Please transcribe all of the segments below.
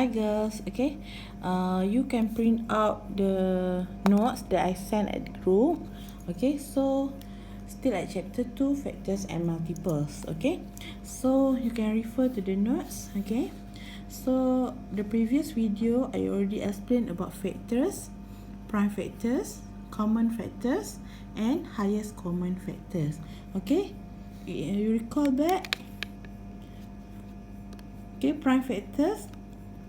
Hi girls, okay, you can print out the notes that I sent at the group. Okay, so still at chapter 2, factors and multiples. Okay, so you can refer to the notes. Okay, so the previous video I already explained about factors, prime factors, common factors and highest common factors. Okay, you recall back. Okay, prime factors.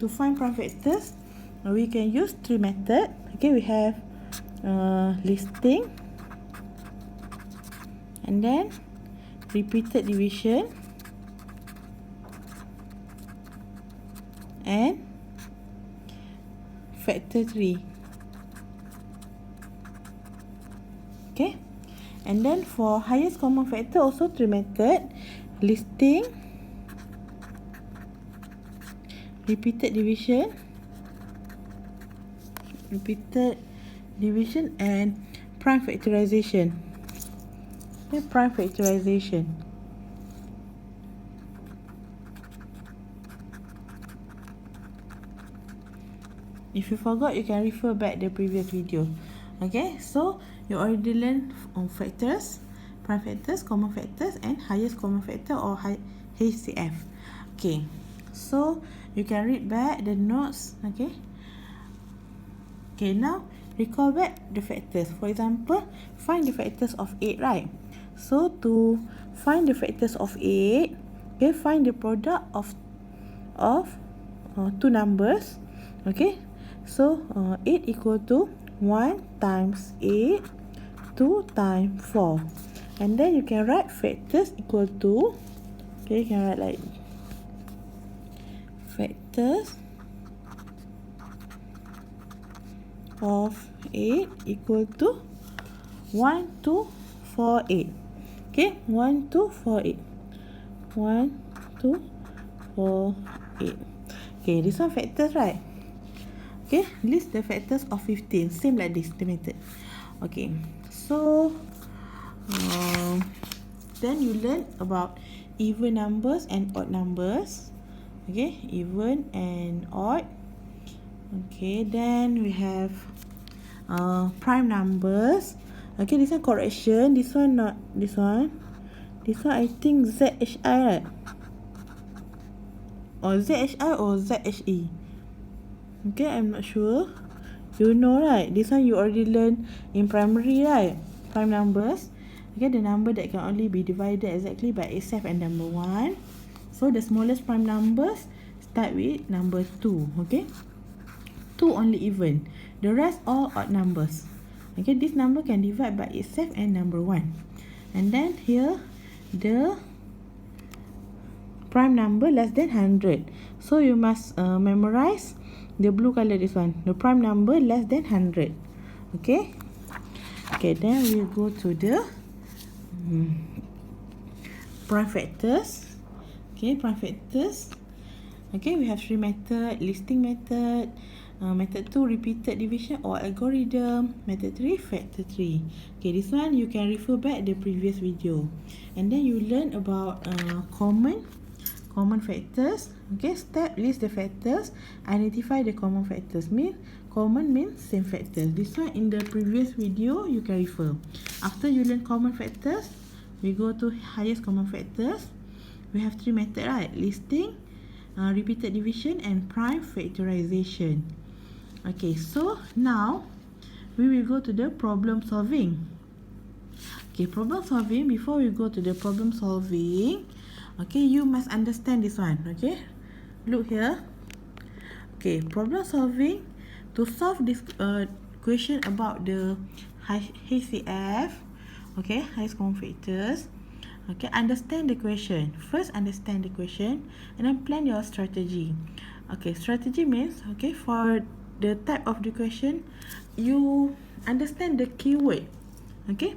To find prime factors, we can use three methods. Okay, we have listing, and then repeated division, and factor 3. Okay, and then for highest common factor also three methods: listing, repeated division, and prime factorization. Okay, prime factorization. If you forgot, you can refer back the previous video. Okay, so you already learned on factors, prime factors, common factors and highest common factor or HCF. Okay, so you can read back the notes. Okay, now recall back the factors. For example, find the factors of 8, right? So to find the factors of 8, okay, find the product of two numbers. Okay, so 8 equal to 1 times 8, 2 times 4. And then you can write factors equal to, okay, you can write like factors of 8 equal to 1, 2, 4, 8. Okay, 1, 2, 4, 8. 1, 2, 4, 8. Okay, this one factors, right? Okay, list the factors of 15. Same like this, the method. Okay, so then you learn about even numbers and odd numbers. Okay, even and odd. Okay, then we have prime numbers. Okay, this one correction. This one not this one. This one I think ZHI, right? Or ZHI or ZHE. Okay, I'm not sure. You know, right? This one you already learned in primary, right? Prime numbers. Okay, the number that can only be divided exactly by itself and number 1. So the smallest prime numbers start with number 2. Okay, 2 only even. The rest all odd numbers. Okay, this number can divide by itself and number 1. And then here the prime number less than 100. So you must memorize the blue color, this one, the prime number less than 100. Okay, then we'll go to the prime factors. Okay, prime factors. Okay, we have three methods: listing method, method 2 repeated division or algorithm, method 3 factor 3. Okay, this one you can refer back the previous video. And then you learn about common factors. Okay, step list the factors, identify the common factors. Common means same factors. This one in the previous video you can refer. After you learn common factors, we go to highest common factors. We have three methods, right? Listing, repeated division and prime factorization. Okay, so now we will go to the problem solving. Okay, problem solving. Before we go to the problem solving, okay, you must understand this one. Okay, look here. Okay, problem solving. To solve this question about the HCF, okay, highest common factors. Okay, understand the question. First understand the question and then plan your strategy. Okay, strategy means, okay, for the type of the question, you understand the keyword. Okay,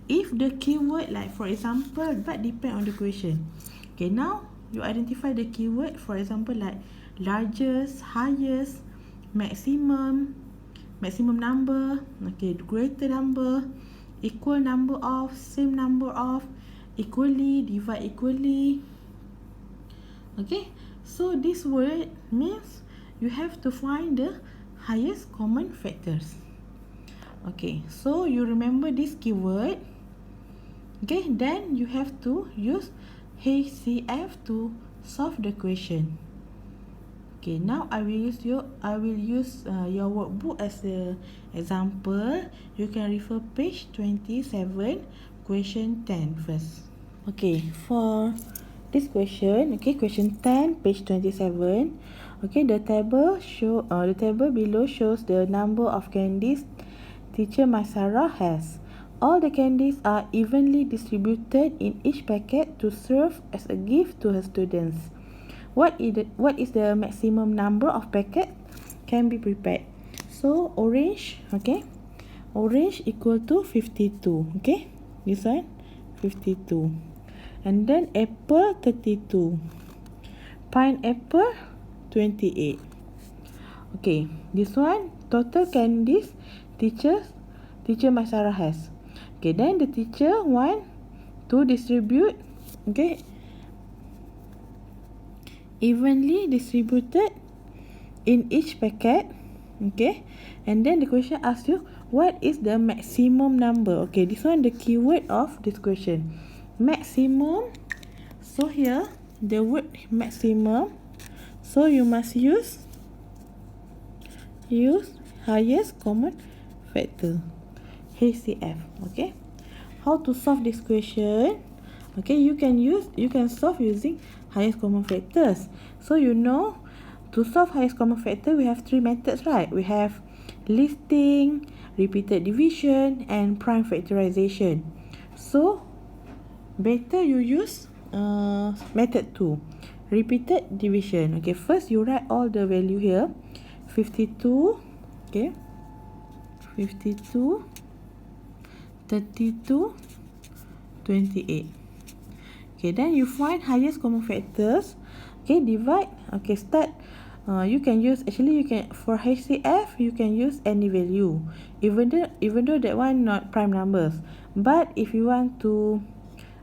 if the keyword, like for example, but depend on the question. Okay, now you identify the keyword. For example, like largest, highest, maximum number, okay, greater number, equal number of, same number of, equally, divide equally. Okay, so this word means you have to find the highest common factors. Okay, so you remember this keyword. Okay, then you have to use HCF to solve the question. Okay, now I will use your workbook as a example. You can refer page 27, question 10 first. Okay, for this question, okay, question 10, page 27. Okay, the table below shows the number of candies teacher Masara has. All the candies are evenly distributed in each packet to serve as a gift to her students. What is the maximum number of packets can be prepared? So orange, okay, orange equal to 52. Okay, this one 52, and then apple 32, pineapple 28. Okay, this one total candies teacher Masara has. Okay, then the teacher want to distribute, okay, evenly distributed in each packet. Okay, and then the question asks you what is the maximum number. Okay, this one the keyword of this question, maximum. So here the word maximum, so you must use highest common factor, HCF. Okay, how to solve this question? Okay, you can solve using highest common factors. So you know, to solve highest common factor, we have three methods, right? We have listing, repeated division, and prime factorization. So better you use method 2, repeated division. Okay, first you write all the value here. 52, okay, 52, 32, 28. Okay, then you find highest common factors. Okay, divide. Okay, start. You can for HCF you can use any value, even though that one not prime numbers. But if you want to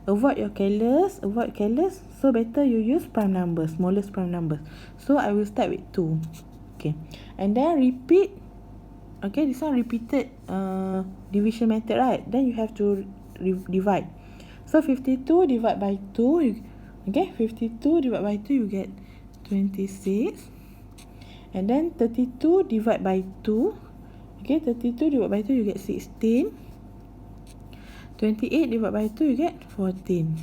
avoid careless, so better you use prime numbers, smallest prime numbers. So I will start with 2. Okay, and then repeat. Okay, this one repeated division method, right? Then you have to divide. So 52 divided by 2, okay, 52 divided by 2 you get 26. And then 32 divided by 2, okay, 32 divided by 2 you get 16. 28 divided by 2 you get 14.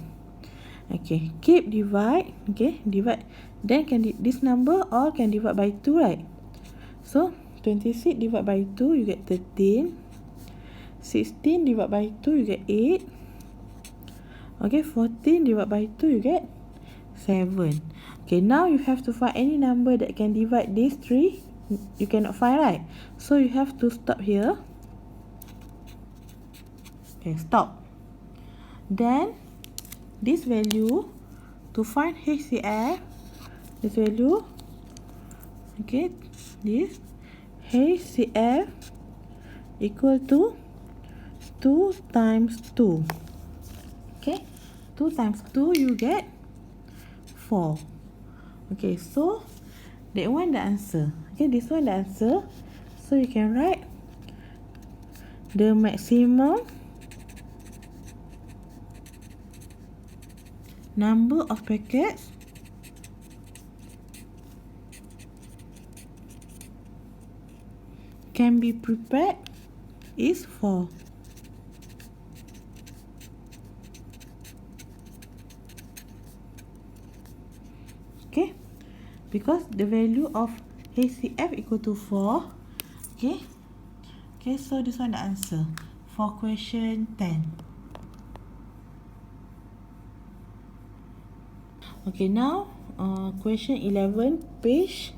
Okay, keep divide. Okay, divide. Then this number all can divide by 2, right? So 26 divided by 2 you get 13. 16 divided by 2 you get 8. Okay, 14 divided by 2 you get 7. Okay, now you have to find any number that can divide these three. You cannot find, right? So you have to stop here. Okay, stop. Then this value, to find HCF, this value, okay, this HCF equal to 2 times 2. Okay, 2 times 2 you get 4. Okay, so that one the answer. Okay, this one the answer. So you can write the maximum number of packets can be prepared is 4. Okay, because the value of HCF equal to 4. Okay, so this one the answer for question 10. Okay, now question 11, page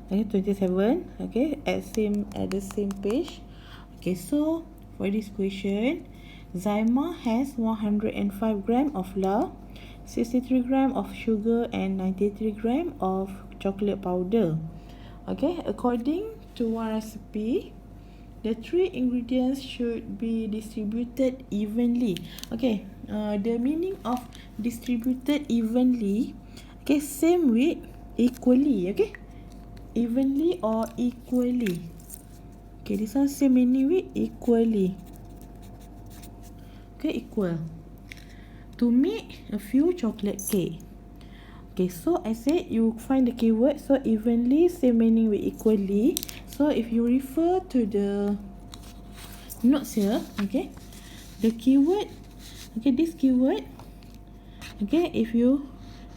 27. Okay, at the same page. Okay, so for this question, Zaima has 105 gram of flour, 63 gram of sugar, and 93 gram of chocolate powder. Okay, according to one recipe, the 3 ingredients should be distributed evenly. Okay, the meaning of distributed evenly, okay, same with equally. Okay, evenly or equally. Okay, this one same meaning with equally. Okay, equal. To make a few chocolate cake. Okay, so I said you find the keyword. So evenly, same meaning with equally. So if you refer to the notes here, okay, the keyword, okay, this keyword, okay, if you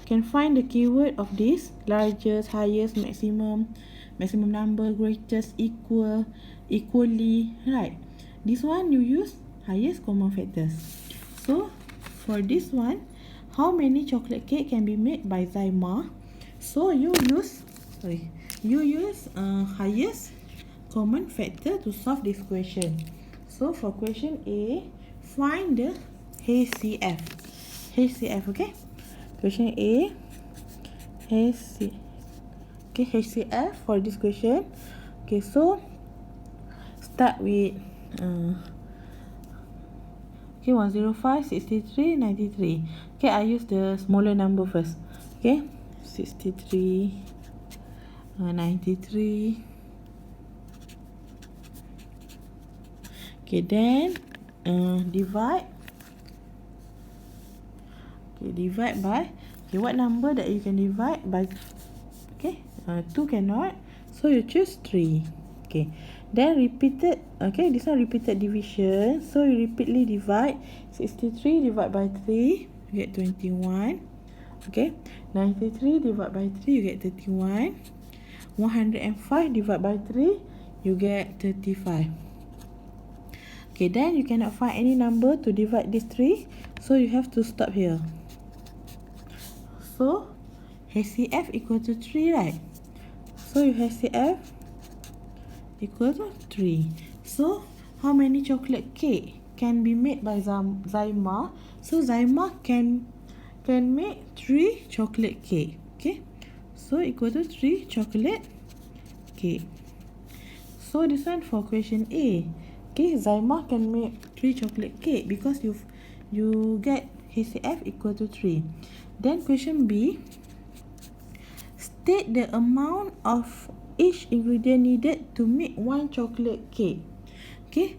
can find the keyword of this, largest, highest, maximum, maximum number, greatest, equal, equally, right? This one you use highest common factors. So for this one, how many chocolate cake can be made by Zaima? So you use highest common factor to solve this question. So for question A, find the HCF. HCF, okay? Question A, HCF for this question. Okay, so start with 105, 63, 93. Okay, I use the smaller number first. Okay, 63, 93. Okay, then divide. Okay, divide by. Okay, what number that you can divide by? Okay, 2 cannot. So you choose 3. Okay, then repeated. Okay, this one repeated division. So you repeatedly divide. 63 divide by 3, you get 21. Okay, 93 divide by 3, you get 31. 105 divide by 3, you get 35. Okay, then you cannot find any number to divide this 3, so you have to stop here. So HCF equal to 3, right? So your HCF equal to 3. So how many chocolate cake can be made by Zaima? So Zaima can make 3 chocolate cake. Okay, so equal to 3 chocolate cake. So this one for question A. Okay, Zaima can make 3 chocolate cake because you get HCF equal to 3. Then question B, state the amount of each ingredient needed to make 1 chocolate cake. Okay,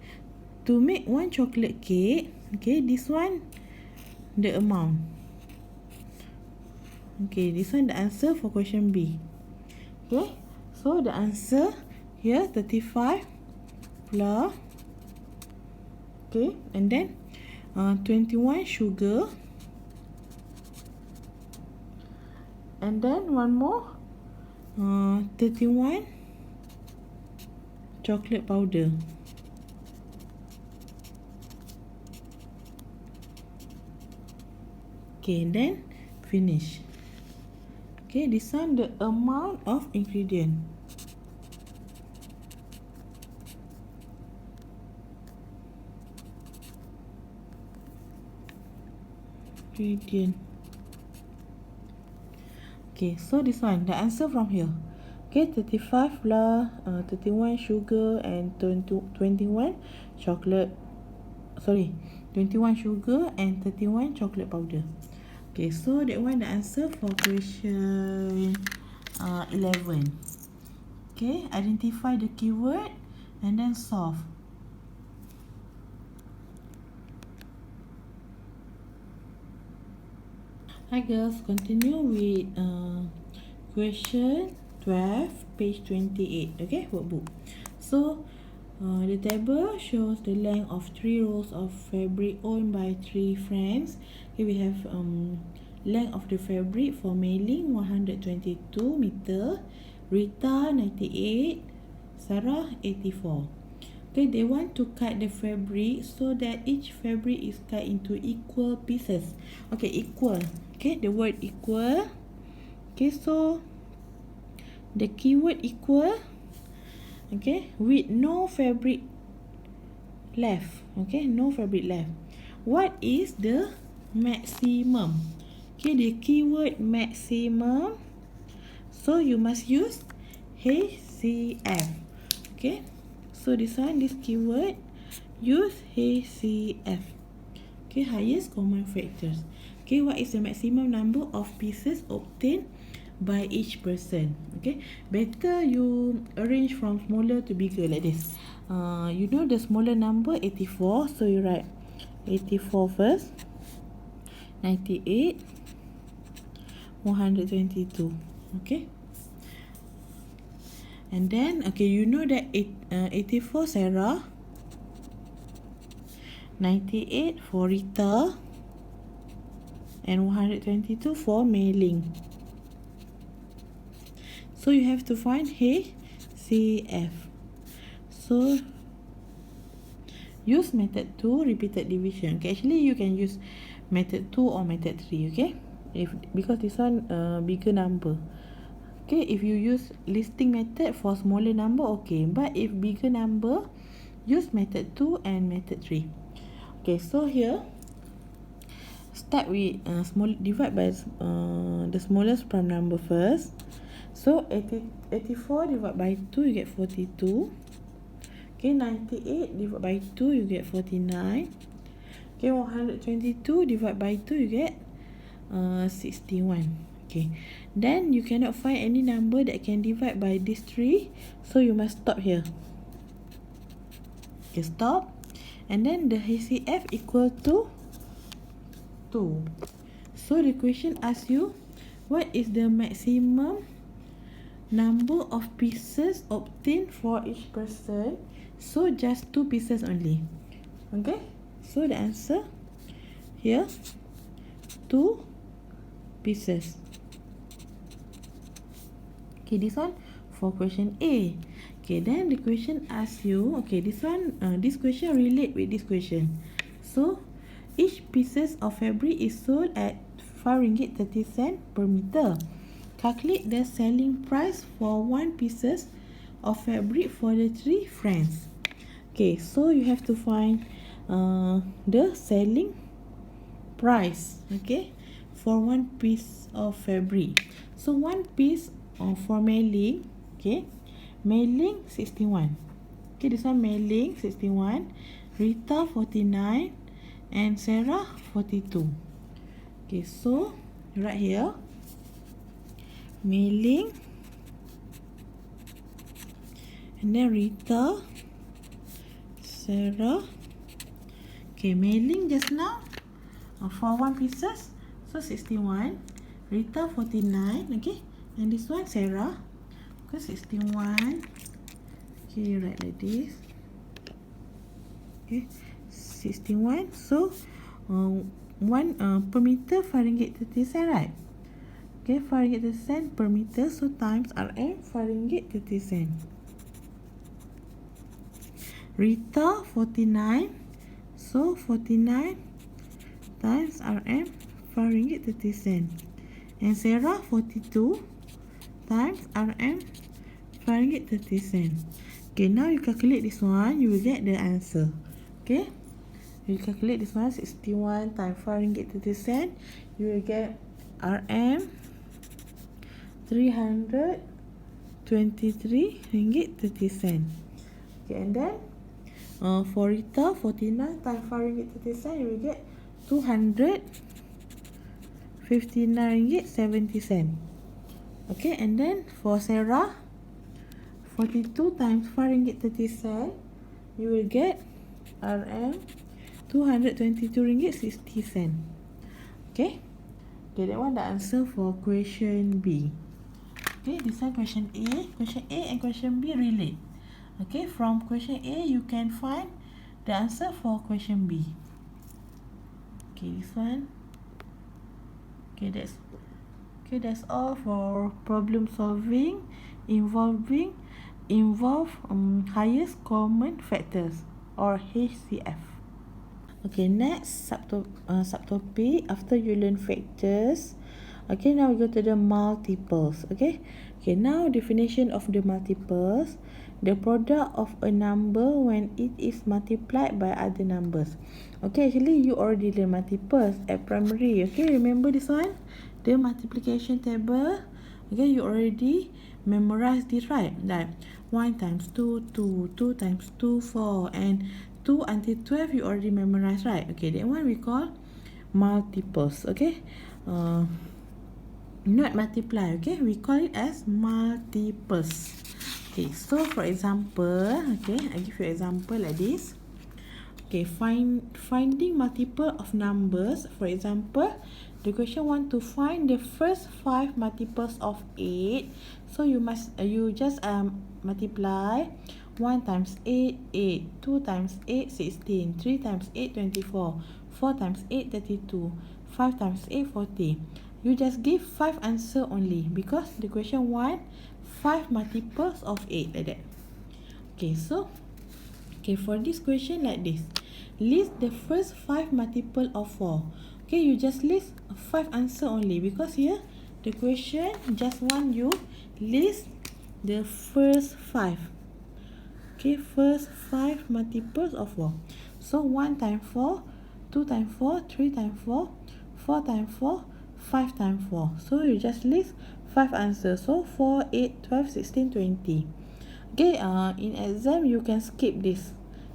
to make 1 chocolate cake, okay, this one the amount. Okay, this one the answer for question B. Okay, so the answer here 35 plus, okay, and then 21 sugar, and then one more 31 chocolate powder. Okay, then finish. Okay, this one the amount of ingredient. Okay, so this one the answer from here. Okay, 35 plus 31 sugar and 21 chocolate. Sorry, 21 sugar and 31 chocolate powder. Okay, so that one the answer for question 11. Okay, identify the keyword and then solve. Hi girls, continue with question 12, page 28. Okay, workbook. So the table shows the length of 3 rolls of fabric owned by 3 friends. Here we have length of the fabric for mailing 122 meter, Rita 98, Sarah 84. Okay, they want to cut the fabric so that each fabric is cut into equal pieces. Okay, equal. Okay, the word equal. Okay, so the keyword equal. Okay, with no fabric left. Okay, no fabric left. What is the maximum? Okay, the keyword maximum. So you must use HCF. Okay, so this one, this keyword, use HCF. Okay, highest common factors. Okay, what is the maximum number of pieces obtained by each person. Okay, better you arrange from smaller to bigger like this. You know the smaller number 84, so you write 84 first, 98, 122. Okay, and then okay, you know that 84 Sarah, 98 for Rita, and 122 for mailing. So you have to find HCF. So use method 2, repeated division. Okay, actually you can use method 2 or method 3. Okay, because this one bigger number. Okay, if you use listing method for smaller number, okay, but if bigger number, use method 2 and method 3. Okay, so here start with divide by the smallest prime number first. So 84 divided by 2, you get 42. Okay, 98 divided by 2, you get 49. Okay, 122 divided by 2, you get 61. Okay, then you cannot find any number that can divide by these three, so you must stop here. Okay, stop. And then the HCF equal to 2. So the question asks you, what is the maximum number of pieces obtained for each person? So just 2 pieces only. Okay, so the answer here 2 pieces. Okay, this one for question A. Okay, then the question asks you, okay, this question relate with this question. So each pieces of fabric is sold at 5 ringgit 30 cent per meter. Calculate the selling price for 1 pieces of fabric for the 3 friends. Okay, so you have to find the selling price, okay, for 1 piece of fabric. So 1 piece for mailing, okay, mailing 61. Okay, this one mailing 61, Rita 49, and Sarah 42. Okay, so right here mailing, and then Rita, Sarah. Okay, mailing just now for 1 pieces, so 61, Rita 49. Okay, and this one Sarah, okay, 61. Okay, you write like this. Okay, 61. So 1 per meter 5 ringgit 30 cent, right? Okay, 5 ringgit 30 cent per meter, so times RM 5 ringgit 30 cent. Rita 49, so 49 times RM 5 ringgit 30 cent. And Sarah 42 times RM 5 ringgit 30 cent. Okay, now you calculate this one, you will get the answer. Okay, you calculate this one, 61 times 5 ringgit 30 cent, you will get RM 323 ringgit 30 cent. Okay, and then for Rita 49 times 5 ringgit 30 cent, you will get 259 ringgit 70 cent. Okay, and then for Sarah 42 times 5 ringgit 30 cent, you will get RM 222 ringgit 60 cent. Okay, okay, that one the answer for question B. Okay, this one question A and question B relate. Okay, from question A you can find the answer for question B. Okay, this one. Okay, that's all for problem solving involve highest common factors, or HCF. Okay, next subtopic after you learn factors. Okay, now we go to the multiples. Okay, now definition of the multiples: the product of a number when it is multiplied by other numbers. Okay, actually you already learned multiples at primary. Okay, remember this one, the multiplication table. Okay, you already memorized this, right? Like 1 times 2, 2, 2 times 2, 4, and 2 until 12 you already memorized, right? Okay, that one we call multiples. Okay, not multiply. Okay, we call it as multiples. Okay, so for example, okay, I give you example like this. Okay, finding multiple of numbers. For example, the question want to find the first 5 multiples of 8. So you just multiply 1 times 8, 8, 2 times 8, 16, 3 times 8, 24, 4 times 8, 32, 5 times 8, 40. You just give 5 answer only because the question want 5 multiples of 8 like that. Okay, so for this question like this, list the first 5 multiple of 4. Okay, you just list 5 answer only because here the question just want you list the first 5. Okay, first 5 multiples of 4. So 1 times 4, 2 times 4, 3 times 4, 4 times 4, 5 times 4. So you just list 5 answers. So 4, 8, 12, 16, 20. Okay, in exam you can skip this.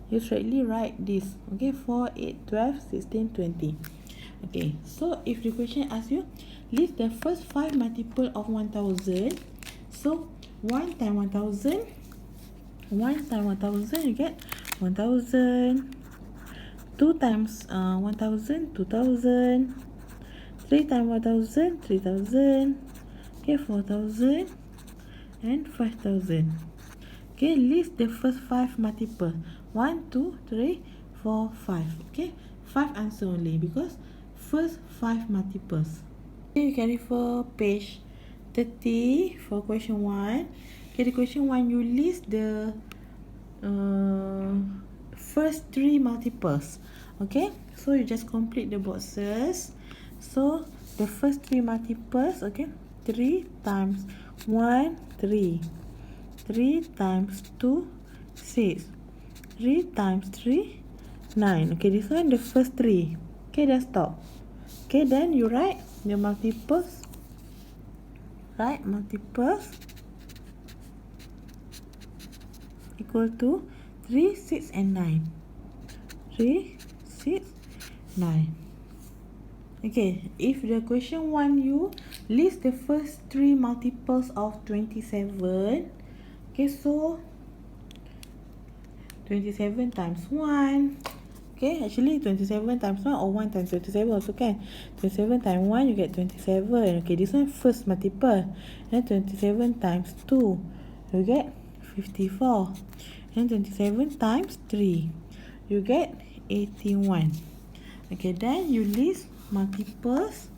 You straightly write this. Okay, 4, 8, 12, 16, 20. Okay, so if the question asks you, list the first 5 multiple of 1000. So 1 times 1000, 1 times 1000, you get 1000. 2 times 1000, 2000. 3 times 1000, 3000. Okay, 4000 and 5000. Okay, list the first 5 multiple. 1, 2, 3, 4, 5. Okay, 5 answer only because first 5 multiples. Okay, you can refer page 30 for question 1. Okay, the question 1, you list the first 3 multiples. Okay, so you just complete the boxes. So the first 3 multiples, okay, 3 times 1, 3. 3 times 2, 6. 3 times 3, 9. Okay, this one the first 3. Okay, then stop. Okay, then you write the multiples. Write multiples equal to 3, 6 and 9. 3, 6, 9. Okay, if the question want you list the first 3 multiples of 27. Okay, so 27 times 1. Okay, actually 27 times 1 or 1 times 27 also can. 27 times 1 you get 27. Okay, this one first multiple. Then 27 times 2 you get 54. And 27 times 3 you get 81. Okay, then you list multiples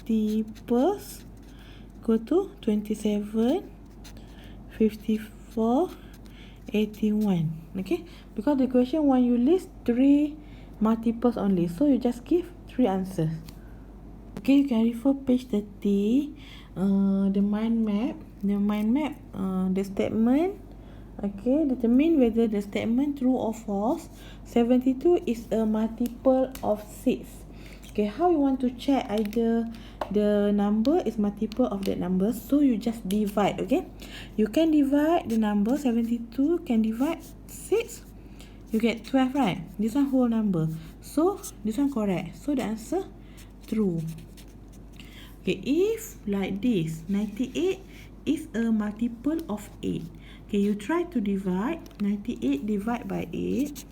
equal to 27, 54, 81. Okay, because the question want you list 3 multiples only, so you just give 3 answers. Okay, you can refer page 30. The mind map, the statement. Okay, determine whether the statement true or false. 72 is a multiple of 6. Okay, how you want to check either the number is multiple of that number? So you just divide. Okay, you can divide the number 72 can divide 6. You get 12, right? This one whole number, so this one correct. So the answer true. Okay, if like this, 98 is a multiple of 8. Okay, you try to divide 98 divide by 8.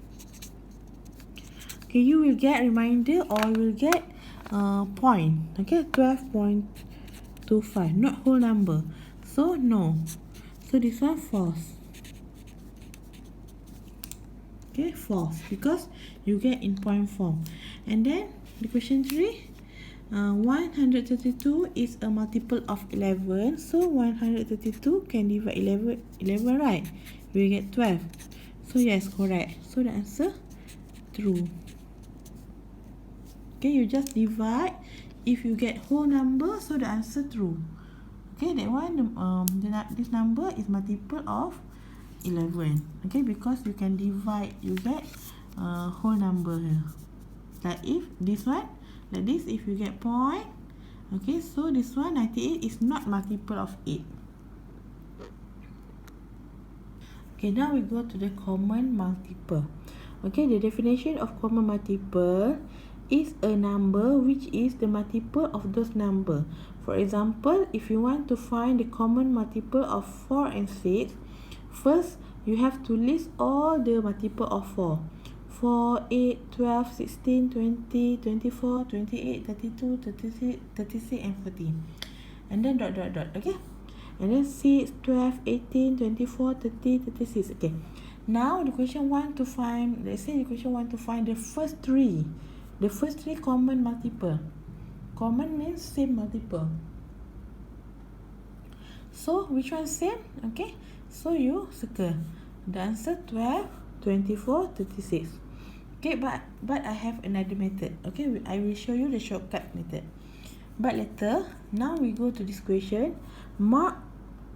Okay, you will get remainder or you will get point. Okay, 12.25, not whole number. So no. So this one false. Okay, false because you get in point form. And then the question 3. 132 is a multiple of 11. So 132 can divide 11, right? We get 12. So yes, correct. So the answer true. Okay, you just divide. If you get whole number, so the answer true. Okay, that one this number is multiple of 11. Okay, because you can divide, you get whole number here. Like if this one, like this, if you get point. Okay, so this one 98 is not multiple of 8. Okay, now we go to the common multiple. Okay, the definition of common multiple is a number which is the multiple of those number. For example, if you want to find the common multiple of 4 and 6, first you have to list all the multiple of 4. 4, 8, 12, 16, 20, 24, 28, 32, 36, 36 and 40. And then dot, okay? And then 6, 12, 18, 24, 30, 36. Okay. Now the question want to find, let's say the question want to find the first three. The first three common multiple. Common means same multiple. So which one same? Okay. So you circle. The answer 12, 24, 36. Okay, but I have another method. Okay, I will show you the shortcut method. But later, now we go to this question. Mark,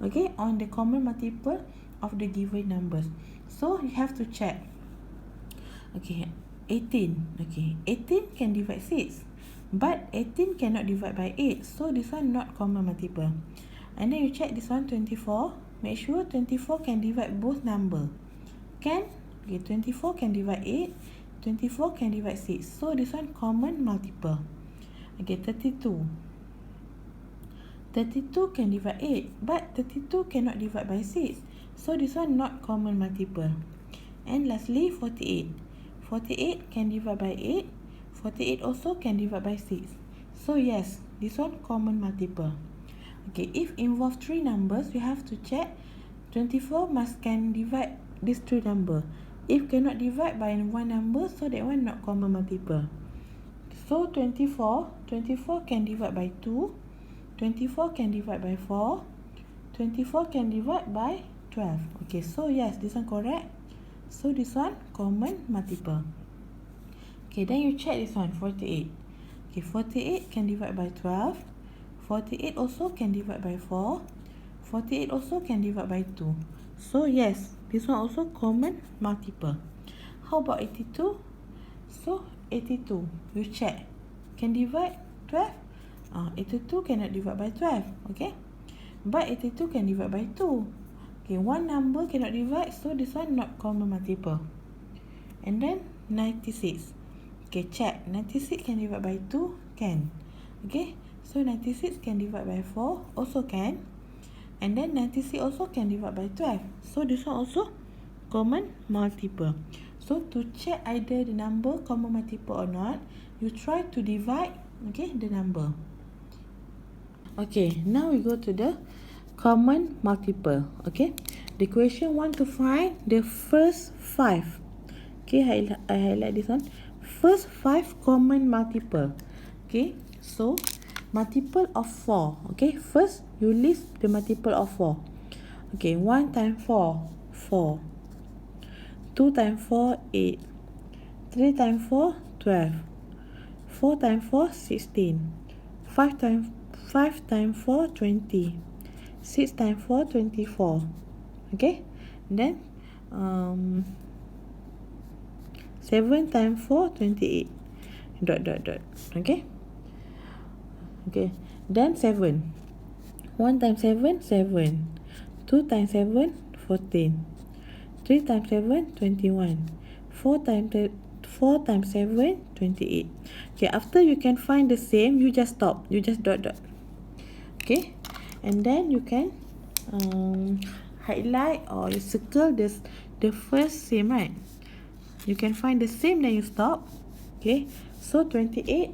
okay, on the common multiple of the given numbers. So you have to check. Okay, 18. Okay, 18 can divide 6. But 18 cannot divide by 8. So this one not common multiple. And then you check this one 24. Make sure 24 can divide both number. Can? Okay, 24 can divide 8. 24 can divide 6. So this one common multiple. Okay, 32. 32 can divide 8. But 32 cannot divide by 6. So this one not common multiple. And lastly, 48. 48 can divide by 8. 48 also can divide by 6. So yes, this one common multiple. Okay, if involve 3 numbers, you have to check 24 must can divide these 3 number. If cannot divide by one number, so that one not common multiple. So 24 can divide by 2. 24 can divide by 4. 24 can divide by 12. Okay, so yes, this one correct. So this one common multiple. Okay, then you check this one 48. Okay, 48 can divide by 12. 48 also can divide by 4. 48 also can divide by 2. So yes, this one also common multiple. How about 82? So 82, you check. Can divide 12? 82 cannot divide by 12. Okay. But 82 can divide by 2. Okay, one number cannot divide. So this one not common multiple. And then 96. Okay, check. 96 can divide by 2? Can. Okay. So 96 can divide by 4? Also can. And then 96 also can divide by 12. So this one also common multiple. So to check either the number common multiple or not, you try to divide, okay, the number. Okay, now we go to the common multiple. Okay, the question want to find the first 5. Okay, I highlight this one. First 5 common multiple. Okay, so multiple of 4. Okay, first you list the multiple of 4. Okay, 1 times 4, 4. 2 times 4, 8. 3 times 4, 12. 4 times 4, 16. 5 times 4, 20. 6 times 4, 24. Okay, then 7 times 4, 28. Dot. Okay. Okay, then 7. 1 times 7, 7. 2 times 7, 14. 3 times 7, 21. 4 times 7, 28. Okay, after you can find the same, you just stop. You just dot. Okay, and then you can highlight or you circle this the first same, right? You can find the same, then you stop. Okay, so 28.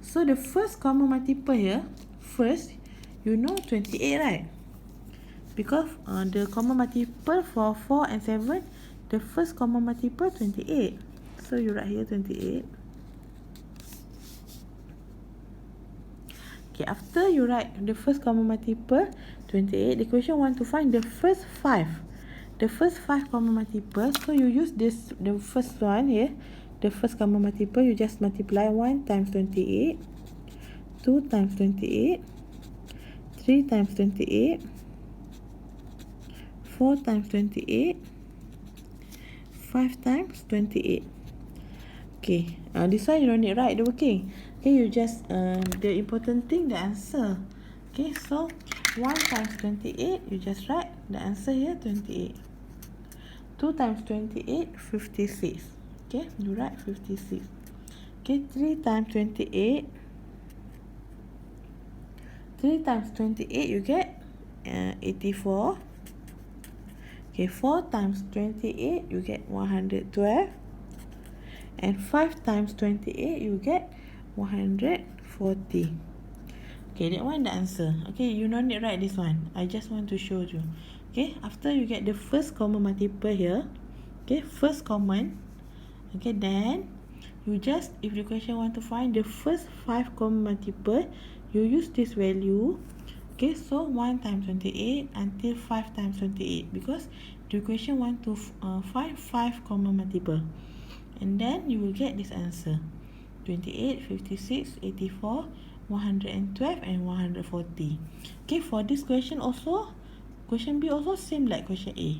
So the first common multiple here, first, you know 28, right? Because the common multiple for 4 and 7, the first common multiple 28. So you write here 28. Okay, after you write the first common multiple 28, the question want to find the first 5. The first 5 common multiple. So you use this, the first one here, the first common multiple, you just multiply 1 times 28, 2 times 28, 3 times 28, 4 times 28, 5 times 28. Okay, this one you don't need write the working. Okay, you just the important thing, the answer. Okay, so 1 times 28, you just write the answer here 28. 2 times 28, 56. Okay, you write 56. Okay, 3 times 28. 3 times 28, you get 84. Okay, 4 times 28, you get 112. And 5 times 28, you get 140. Okay, that one the answer. Okay, you don't need to write this one. I just want to show you. Okay, after you get the first common multiple here, okay, first common, okay, then you just, if the question want to find the first 5 common multiple, you use this value. Okay, so 1 times 28 until 5 times 28, because the question want to find 5 common multiple, and then you will get this answer: 28, 56, 84, 112 and 140. Okay, for this question also, question B also same like question A.